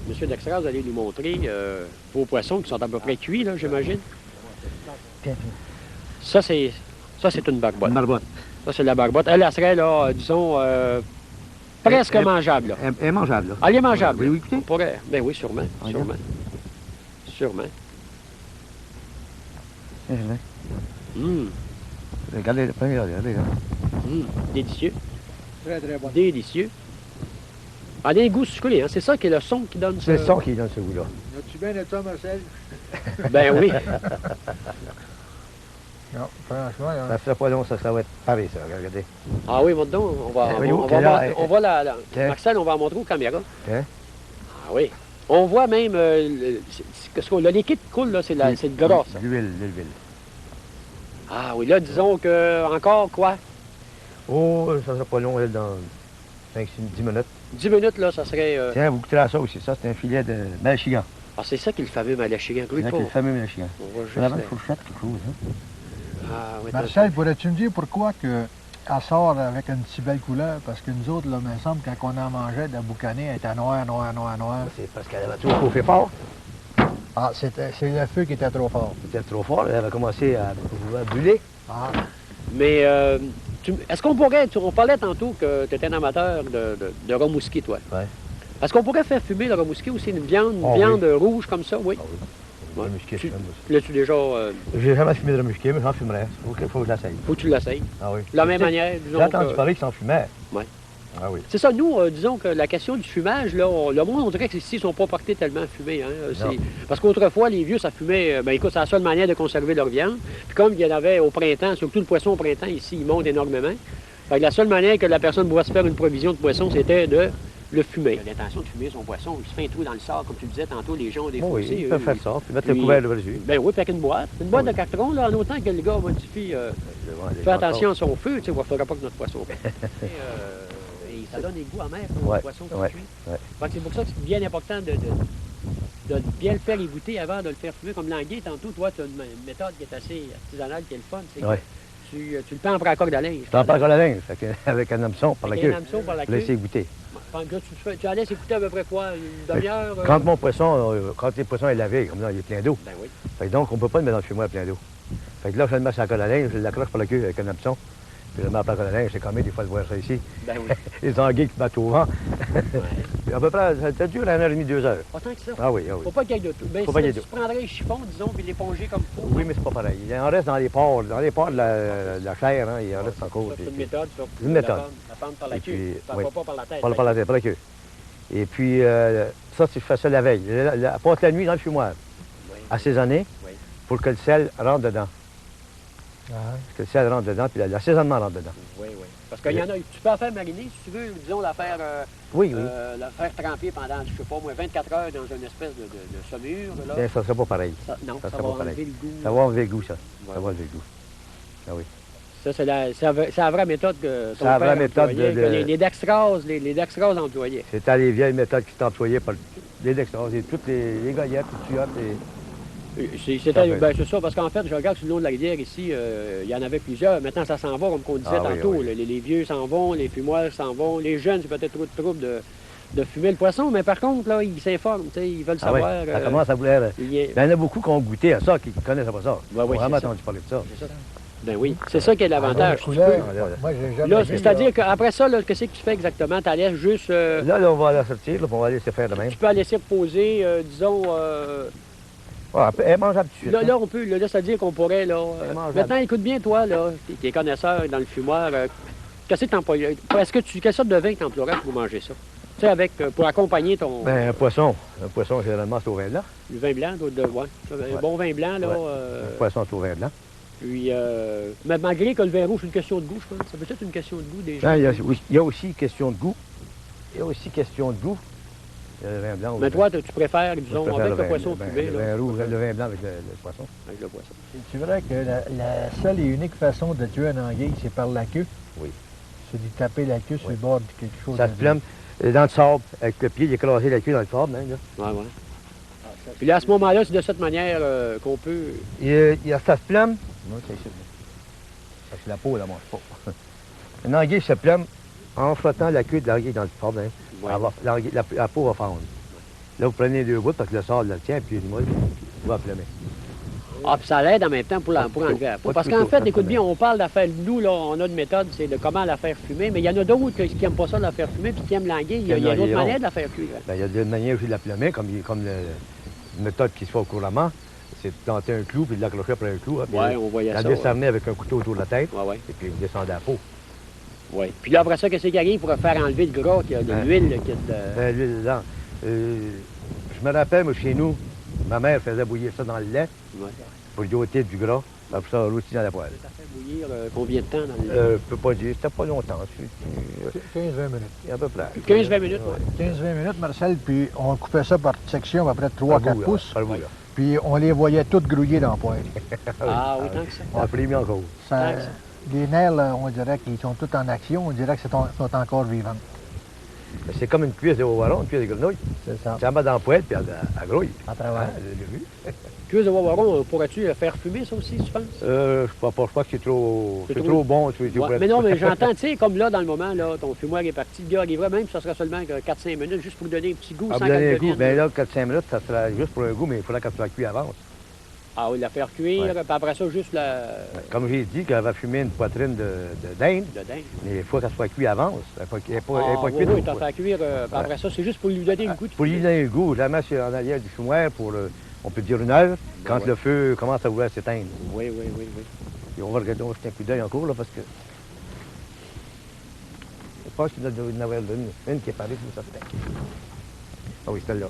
Monsieur Dextra, vous allez nous montrer vos poissons qui sont à peu près cuits, là, j'imagine. Ça, c'est une barbotte. Une barbotte. Ça, c'est la barbotte. Elle serait, là, disons, presque mangeable. Là. Elle est mangeable, là. Elle est mangeable. Oui, écoutez. On pourrait... Ben oui, sûrement. Ah, sûrement. Sûrement. Regardez, regardez. Délicieux. Très, très bon. Délicieux. Elle a un goût sucré, hein? C'est ça qui est le son qui donne C'est le son qui donne ce goût-là. As-tu bien de ça, Marcel? Ben oui. Non, franchement, là. Ça sera pas long, ça va être pareil, ça, regardez. Ah oui, donc, on va Marcel, on va en montrer aux caméras. Hein? Ah oui. On voit même, le liquide qui coule, là, c'est le gras, ça. L'huile. Ah oui, là, disons que, encore quoi? Oh, ça sera pas long, elle, dans 5-10 minutes. 10 minutes, là, ça serait... Tiens, vous goûtez la sauce aussi, ça, c'est un filet de malachigan. Ah, c'est ça qui est le fameux malachigan. C'est le fameux malachigan. On va juste... On avait une fourchette, quelque chose, hein? Ah oui, Marcel, pourrais-tu me dire pourquoi elle sort avec une si belle couleur? Parce que nous autres, là, il me semble, quand on en mangeait de la boucanée, elle était noire. C'est parce qu'elle avait trop chauffé fort. Ah, c'est le feu qui était trop fort. C'était trop fort, elle avait commencé à brûler. Ah, mais est-ce qu'on pourrait... On parlait tantôt que tu étais un amateur de remouski, toi. Ouais. Est-ce qu'on pourrait faire fumer le remouski aussi, une viande rouge comme ça? Oui. Ah oui. Ouais. Le musqué, Tu- j'aime aussi. L'as-tu déjà... J'ai jamais fumé de musqué, mais j'en fumerais. Faut que je l'essaye. faut que tu l'essayes. Ah oui. De la même manière, disons J'ai entendu que- parler qu'ils s'en fumaient. Ouais. Ah oui. C'est ça, nous, disons que la question du fumage, là, le monde, on dirait qu'ici, ils ne sont pas portés tellement à fumer. Hein. Parce qu'autrefois, les vieux, ça fumait. Ben écoute, c'est la seule manière de conserver leur viande. Puis comme il y en avait au printemps, surtout le poisson au printemps, ici, il monte énormément. Fait que la seule manière que la personne pouvait se faire une provision de poisson, c'était de le fumer. L'intention de fumer son poisson, il se fait un trou dans le sort, comme tu disais tantôt, les gens ont des Oui, fossés. ils peuvent faire ça, puis mettre le puis- couvert dessus. Ben oui, puis avec une boîte. Une boîte de carton, là, en autant que le gars modifie, fait attention à son feu, tu sais, il ne faudra pas que notre poisson pète. Et ça donne des goûts amers pour le poisson qui cuit. Ouais. Fait que c'est pour ça que c'est bien important de bien le faire égoutter avant de le faire fumer. Comme l'anguille, tantôt, toi, tu as une méthode qui est assez artisanale, qui est le fun. C'est que tu le prends après accord de linge. Tu en parles à la linge, avec un hameçon par la Avec queue. un hameçon par la Pour laisser queue. goûter. Fait que là, tu en laisses écouter à peu près quoi? Une demi-heure? Quand mon poisson, quand le poisson est lavé, comme là, il est plein d'eau. Ben oui. Fait que donc, on ne peut pas le mettre dans le fumoir plein d'eau. Fait que là, je le mets sur la colle à linge, je l'accroche par la queue avec un hameçon. Puis je le mets par la colle à linge, c'est quand même des fois de voir ça ici. Ben oui. Les anguilles qui battent au vent. Puis à peu près, ça dure 1h30, 2 heures. Autant que ça. Ah oui, ah oui. Faut pas qu'il y ait de tout. Ben, Faut pas qu'il y ait tu d'eau. prendrais le chiffon, disons, puis l'éponger comme il faut. Oui, mais c'est pas pareil. Il en reste dans les pores de la chair, hein, il en reste encore. C'est une méthode, ça. Une méthode. La pendre par la Et queue. puis, Ça oui. va pas par la tête. Par la tête, par la queue. Et puis, ça, tu fais ça la veille. Passe la nuit dans le fumoir, Oui. assaisonné, Oui. pour que le sel rentre dedans. ah, Que le sel rentre dedans, puis l'assaisonnement rentre dedans. Oui, oui. Parce qu'il y en a, tu peux en faire mariner, si tu veux, disons, la faire tremper pendant, je sais pas moi, 24 heures dans une espèce de saumure, là. Bien, ça ne serait pas pareil. Non, ça ça serait va pas pareil. enlever le goût. Ça va enlever le goût, ça. Ouais. Ça va enlever le goût. Ah oui. Ça, c'est la vraie méthode que ton C'est la père vraie méthode employait, de- que les dextroses, les dextroses employaient. C'était les vieilles méthodes qui étaient employées par les dextros, et toutes les goyettes, les tuyauttes. C'est ça, parce qu'en fait, je regarde sur le long de la rivière ici, il y en avait plusieurs. Maintenant, ça s'en va, comme on disait Ah oui, tantôt. oui. là. Les vieux s'en vont, les fumoirs s'en vont. Les jeunes, c'est peut-être trop de trouble de fumer le poisson, mais par contre, là, ils s'informent, tu sais, ils veulent Ah oui, savoir. ça commence à vouloir... il y a- Il y en a beaucoup qui ont goûté à ça, qui ne connaissent pas ça. Ouais, oui, Ils ont vraiment c'est ça. entendu parler de ça. C'est ça. Ben oui, c'est ça qui est l'avantage. la Tu couleur, peux- moi, j'ai jamais Là, vu, c'est-à-dire qu'après ça, là, qu'est-ce que tu fais exactement? Tu laisses juste. Là, on va la sortir, là, puis on va laisser faire de même. Tu peux la laisser reposer, disons. Ah, elle est mangeable tout de suite. Là, on peut. Là, c'est-à-dire qu'on pourrait. Là, C'est mangeable. maintenant, écoute bien, toi, là, t'es connaisseur dans le fumoir. Qu'est-ce que t'emploies? Quelle sorte de vin que t'emploierais pour manger ça? Tu sais, pour accompagner ton. Ben, un poisson, généralement, c'est au vin blanc. Le vin blanc, un bon vin blanc, là. Ouais. Un poisson, c'est au vin blanc. Puis, mais malgré que le vin rouge, c'est une question de goût, je pense. Ça peut être une question de goût déjà. Ben, il y a aussi question de goût. Il y a aussi question de goût. Il y a le vin blanc. Mais toi, tu préfères, disons, Je préfère avec le vin- poisson ben, fumé, le là. vin rouge, le vin blanc avec le poisson. Avec le poisson. C'est vrai que la seule et unique façon de tuer un anguille, c'est par la queue. Oui. C'est de taper la queue sur Oui. le bord de quelque chose. Ça se plume dans le sable, avec le pied, il a écrasé la queue dans le sable. Hein, là. Ouais, ouais. Puis là, à ce moment-là, c'est de cette manière qu'on peut. Ça se plume. Non, c'est ici. Parce que la peau, elle ne mange pas. Un anguille se plume en frottant la queue de l'anguille dans le sable. Hein. Ouais. La peau va fondre. Là, vous prenez deux bouts parce que le sable le tient, puis il moule, vous va flammer. Ah, puis ça l'aide en même temps pour enlever la peau. pas Parce de qu'en couteau, fait, pas de écoute bien, problème. on parle d'affaire, nous, là, on a une méthode, c'est de comment la faire fumer, mais il y en a d'autres qui n'aiment pas ça, la faire fumer, puis qui aiment l'anguille. Il y a d'autres manières de la faire cuire. Ben, il y a une manière aussi de la flammer, comme une méthode qui se fait couramment, c'est de planter un clou, puis de l'accrocher après un clou, hein, puis Oui, on voyait la ça. décerner avec un couteau autour de la tête, Oui, oui. et puis vous descendez la peau. Ouais. Puis là, après ça, qu'est-ce qui arrive pour faire enlever le gras, qu'il y a de Hein? l'huile, qu'il y a de... L'huile dedans. Je me rappelle, moi, chez nous, ma mère faisait bouillir ça dans le lait Ouais. pour y ôter du gras, après ça, rôti dans la poêle. Ça fait bouillir combien de temps dans le... Je peux pas dire, c'était pas longtemps, 15-20 minutes. à peu près. 15-20 minutes, oui. 15-20 minutes, Marcel, puis on coupait ça par section à peu près de 3-4 pouces, Par bout, là. puis on les voyait toutes grouiller dans la poêle. Ah, autant que ça. Après, mis encore. Ça- Ah, ça. les nerfs, là, on dirait qu'ils sont tous en action, on dirait qu'ils sont encore vivants. Ben, c'est comme une cuisse de varon, une cuisse de grenouille. C'est ça. Tu la mets dans la poêle, puis elle grouille. À travers. Hein, je l'ai vu. Cuisse de wawaron, pourrais-tu faire fumer, ça aussi, tu penses? Je pense pas que c'est trop C'est trop- trop bon. Tu Ouais, pourrais- mais non, mais j'entends, tu sais, comme là, dans le moment, là, ton fumoir est parti, le gars arriverait, même si ça serait seulement que 4-5 minutes, juste pour donner un petit goût Ah, sans vous donnez qu'elle un goût. devienne... Ben là, 4-5 minutes, ça sera juste pour un goût, mais il faudra qu'elle soit cuite avant. Ah oui, la faire cuire, Ouais. puis après ça, juste la... Comme j'ai dit, qu'elle va fumer une poitrine de dinde, de dingue. mais il faut qu'elle soit cuite avant. Elle n'est pas, Ah, oui, cuite. oui, t'as fait cuire, puis après ça, c'est juste pour lui donner un goût de Pour lui fumer. donner un goût, je la mets en arrière du fumoir pour, on peut dire, une heure, quand ouais. le feu commence à vouloir s'éteindre. Oui, oui, oui, oui. Et on va regarder, on va jeter un coup d'œil encore, là, parce que... Je pense qu'il y en a une avoir une qui est parue, c'est certain. Ah oui, celle-là.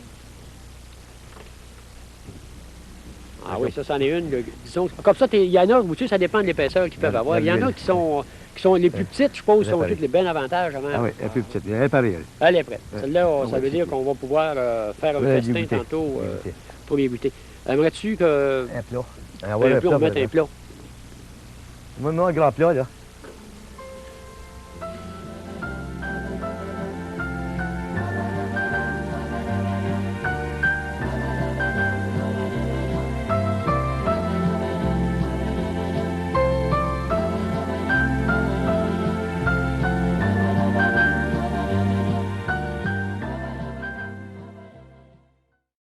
Ah oui, ça, c'en est une. Disons, comme ça, il y en a, tu sais, ça dépend de l'épaisseur qu'ils peuvent avoir. Il y en a qui sont les plus petites, je suppose, sont toutes les bons avantages avant. Ah oui, elle est plus petite. Elle est pareille, elle. Elle est prête. Celle-là, ça ouais, veut dire c'est- qu'on va pouvoir faire un Ouais, festin dégoûter. tantôt Dégoûter. pour les goûter. Aimerais-tu que... Un plat. Un plat, on mette un plat? Moi, un grand plat, là.